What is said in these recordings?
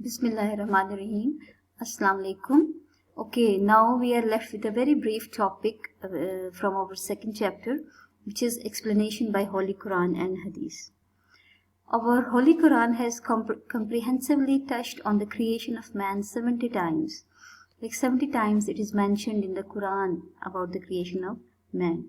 Bismillahirrahmanirrahim. Assalamu alaikum. Okay, now we are left with a very brief topic from our second chapter, which is explanation by Holy Quran and Hadith. Our Holy Quran has comprehensively touched on the creation of man 70 times. Like 70 times it is mentioned in the Quran about the creation of man.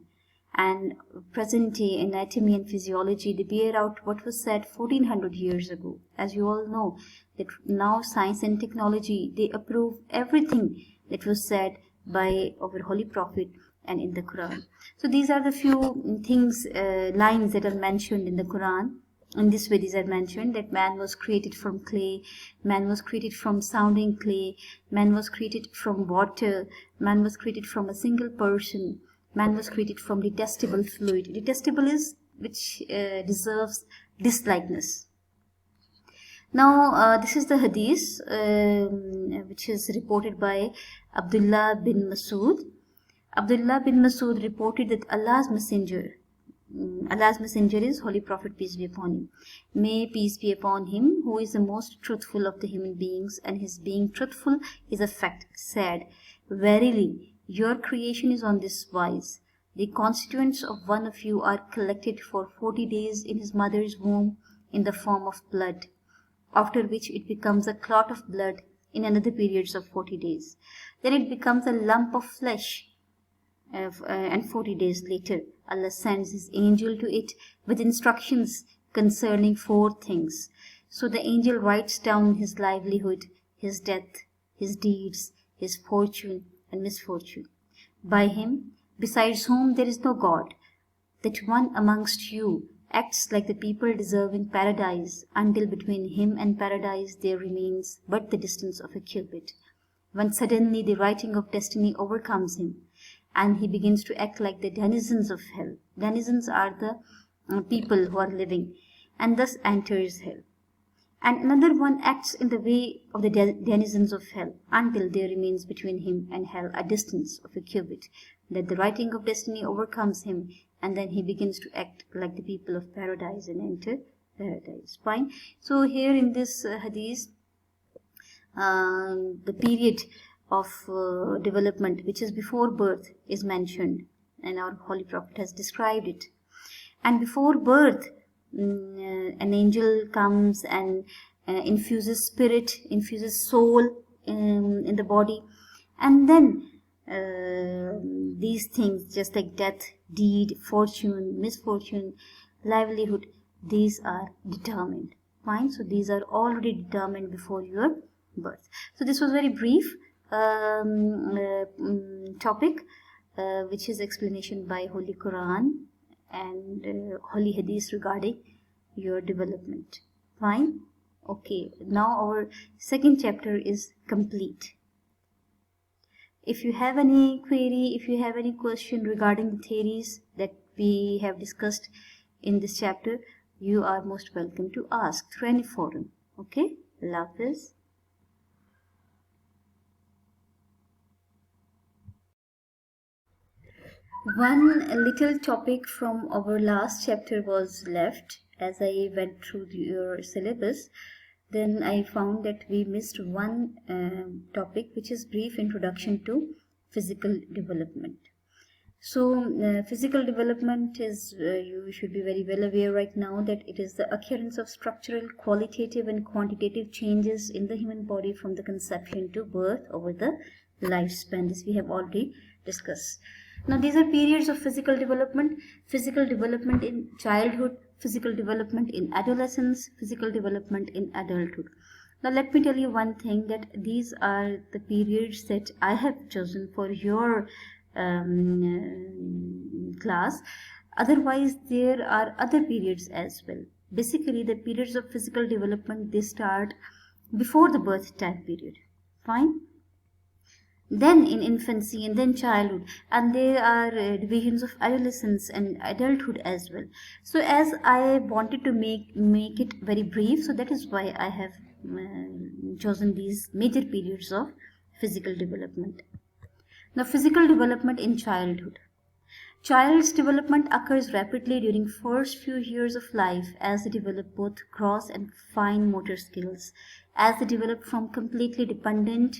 And present day anatomy and physiology, they bear out what was said 1400 years ago. As you all know, that now science and technology, they approve everything that was said by our Holy Prophet and in the Quran. So these are the few things, lines that are mentioned in the Quran. In this way, these are mentioned that man was created from clay, man was created from sounding clay, man was created from water, man was created from a single person, man was created from detestable fluid. Detestable is which deserves dislikeness. Now, this is the hadith which is reported by Abdullah bin Masud. Abdullah bin Masud reported that Allah's messenger is Holy Prophet, peace be upon him. May peace be upon him, who is the most truthful of the human beings, and his being truthful is a fact, said, "Verily, your creation is on this wise. The constituents of one of you are collected for 40 days in his mother's womb in the form of blood, after which it becomes a clot of blood in another periods of 40 days. Then it becomes a lump of flesh, and 40 days later, Allah sends his angel to it with instructions concerning 4 things. So the angel writes down his livelihood, his death, his deeds, his fortune and misfortune. By him, besides whom there is no God, that one amongst you acts like the people deserving paradise, until between him and paradise there remains but the distance of a cubit, when suddenly the writing of destiny overcomes him, and he begins to act like the denizens of hell. Denizens are the people who are living, and thus enters hell. And another one acts in the way of the denizens of hell, until there remains between him and hell a distance of a cubit, that the writing of destiny overcomes him, and then he begins to act like the people of paradise and enter paradise. Fine. So here in this hadith, the period of development, which is before birth, is mentioned, and our Holy Prophet has described it. And before birth, an angel comes and infuses spirit, infuses soul in the body, and then these things, just like death, deed, fortune, misfortune, livelihood, these are determined. Fine. So these are already determined before your birth. So this was very brief topic, which is explanation by Holy Quran and Holy Hadith regarding your development. Fine. Okay, now our second chapter is complete. If you have any query, if you have any question regarding the theories that we have discussed in this chapter, you are most welcome to ask through any forum. Okay, Allah Hafiz. One little topic from our last chapter was left. As I went through your syllabus, then I found that we missed one topic, which is brief introduction to physical development. So physical development is, you should be very well aware right now that it is the occurrence of structural, qualitative and quantitative changes in the human body from the conception to birth over the lifespan. This we have already discussed. Now these are periods of physical development in childhood, physical development in adolescence, physical development in adulthood. Now let me tell you one thing, that these are the periods that I have chosen for your class. Otherwise, there are other periods as well. Basically, the periods of physical development, they start before the birth time period. Fine. Then in infancy, and then childhood, and there are divisions of adolescence and adulthood as well. So as I wanted to make it very brief, so that is why I have chosen these major periods of physical development. Now, physical development in childhood. Child's development occurs rapidly during first few years of life as they develop both gross and fine motor skills as they develop from completely dependent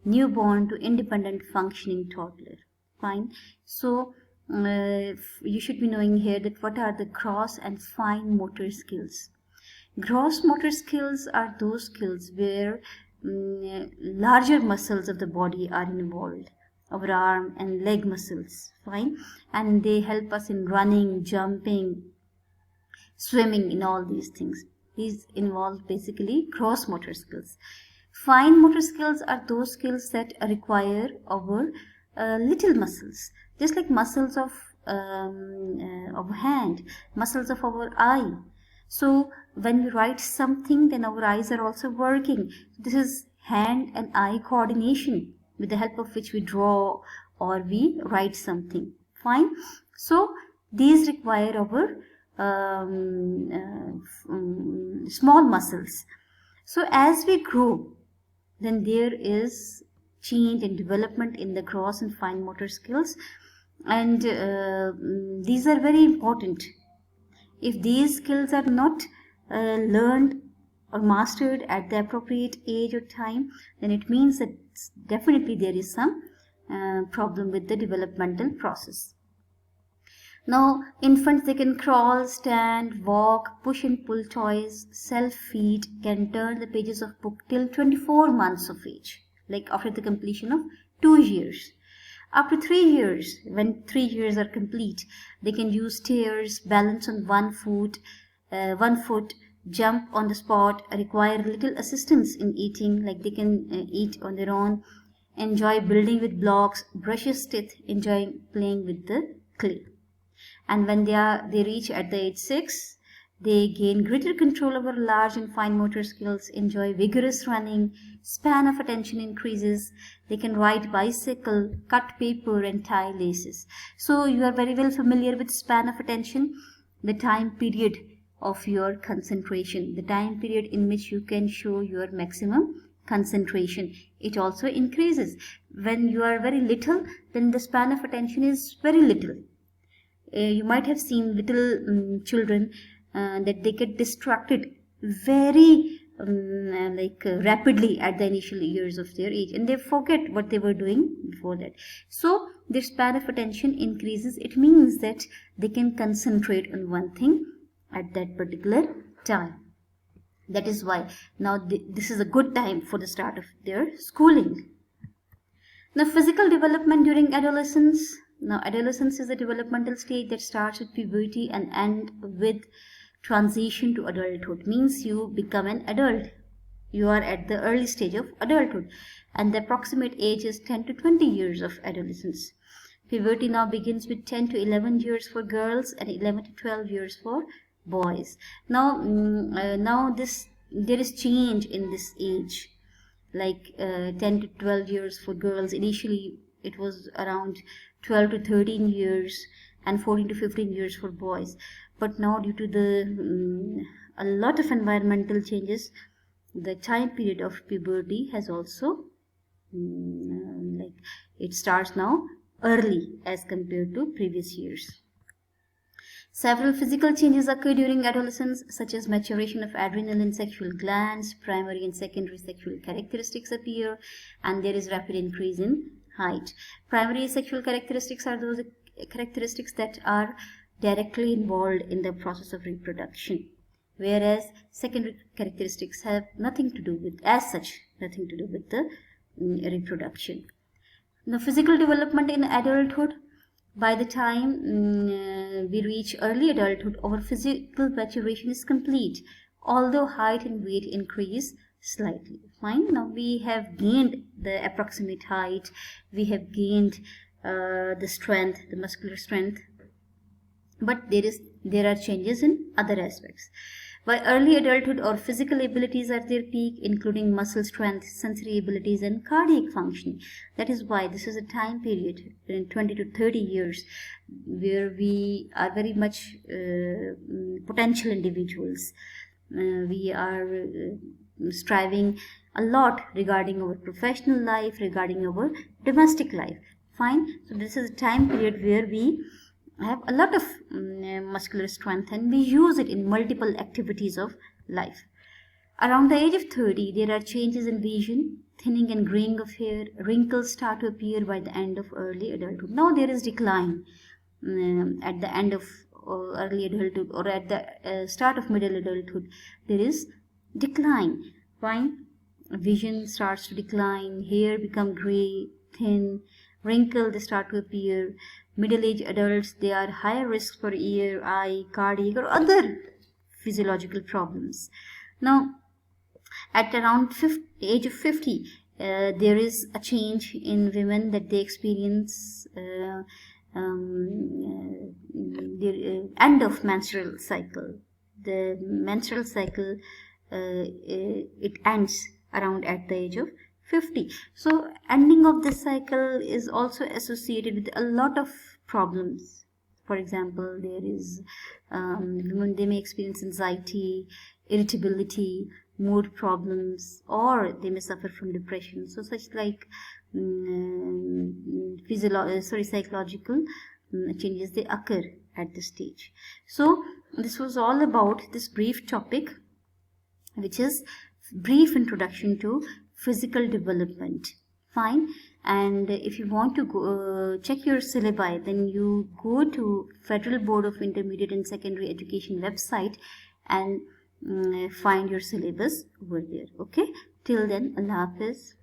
newborn to independent functioning toddler. Fine. So you should be knowing here that what are the gross and fine motor skills. Gross motor skills are those skills where larger muscles of the body are involved, our arm and leg muscles. Fine. And they help us in running, jumping, swimming, in all these things. These involve basically gross motor skills. Fine motor skills are those skills that require our little muscles, just like muscles of our hand, muscles of our eye. So when we write something, then our eyes are also working. This is hand and eye coordination, with the help of which we draw or we write something. Fine. So these require our small muscles. So as we grow, then there is change and development in the gross and fine motor skills, and these are very important. If these skills are not learned or mastered at the appropriate age or time, then it means that definitely there is some problem with the developmental process. Now, infants, they can crawl, stand, walk, push and pull toys, self-feed, can turn the pages of book till 24 months of age, like after the completion of 2 years. After 3 years, when 3 years are complete, they can use stairs, balance on one foot, jump on the spot, require little assistance in eating, like they can eat on their own, enjoy building with blocks, brushes teeth, enjoy playing with the clay. And when they reach at the age 6, they gain greater control over large and fine motor skills, enjoy vigorous running, span of attention increases, they can ride bicycle, cut paper and tie laces. So you are very well familiar with span of attention, the time period of your concentration, the time period in which you can show your maximum concentration. It also increases. When you are very little, then the span of attention is very little. You might have seen little children that they get distracted very rapidly at the initial years of their age, and they forget what they were doing before that. So their span of attention increases. It means that they can concentrate on one thing at that particular time. That is why now this is a good time for the start of their schooling. Now, physical development during adolescence. Now, adolescence is a developmental stage that starts with puberty and ends with transition to adulthood. Means you become an adult. You are at the early stage of adulthood, and the approximate age is 10 to 20 years of adolescence. Puberty now begins with 10 to 11 years for girls and 11 to 12 years for boys. Now, there is change in this age, like 10 to 12 years for girls. Initially, it was around 12 to 13 years and 14 to 15 years for boys. But now, due to the a lot of environmental changes, the time period of puberty has also it starts now early as compared to previous years. Several physical changes occur during adolescence, such as maturation of adrenal and sexual glands, primary and secondary sexual characteristics appear, and there is rapid increase in height. Primary sexual characteristics are those characteristics that are directly involved in the process of reproduction, whereas secondary characteristics have nothing to do with, as such, nothing to do with the reproduction. Now, physical development in adulthood. By the time we reach early adulthood, our physical maturation is complete, although height and weight increase slightly. Fine. Now, we have gained the approximate height, we have gained the strength, the muscular strength, but there are changes in other aspects. By early adulthood, our physical abilities are at their peak, including muscle strength, sensory abilities, and cardiac functioning. That is why this is a time period in 20 to 30 years where we are very much potential individuals. We are striving a lot regarding our professional life, regarding our domestic life. Fine. So this is a time period where we have a lot of muscular strength and we use it in multiple activities of life. Around the age of 30, there are changes in vision, thinning and graying of hair, wrinkles start to appear by the end of early adulthood. Now there is decline at the end of early adulthood, or at the start of middle adulthood. There is decline. Fine. Vision starts to decline, hair become gray, thin, wrinkles they start to appear. Middle-aged adults, they are higher risk for ear, eye, cardiac, or other physiological problems. Now, at around age of 50, there is a change in women that they experience the end of menstrual cycle. The menstrual cycle, it ends around at the age of 50. So ending of this cycle is also associated with a lot of problems. For example, there is women, they may experience anxiety, irritability, mood problems, or they may suffer from depression. So such like psychological changes, they occur at this stage. So this was all about this brief topic, which is brief introduction to physical development. Fine. And if you want to go, check your syllabi, then you go to Federal Board of Intermediate and Secondary Education website and find your syllabus over there. Okay. Till then, Allah Hafiz.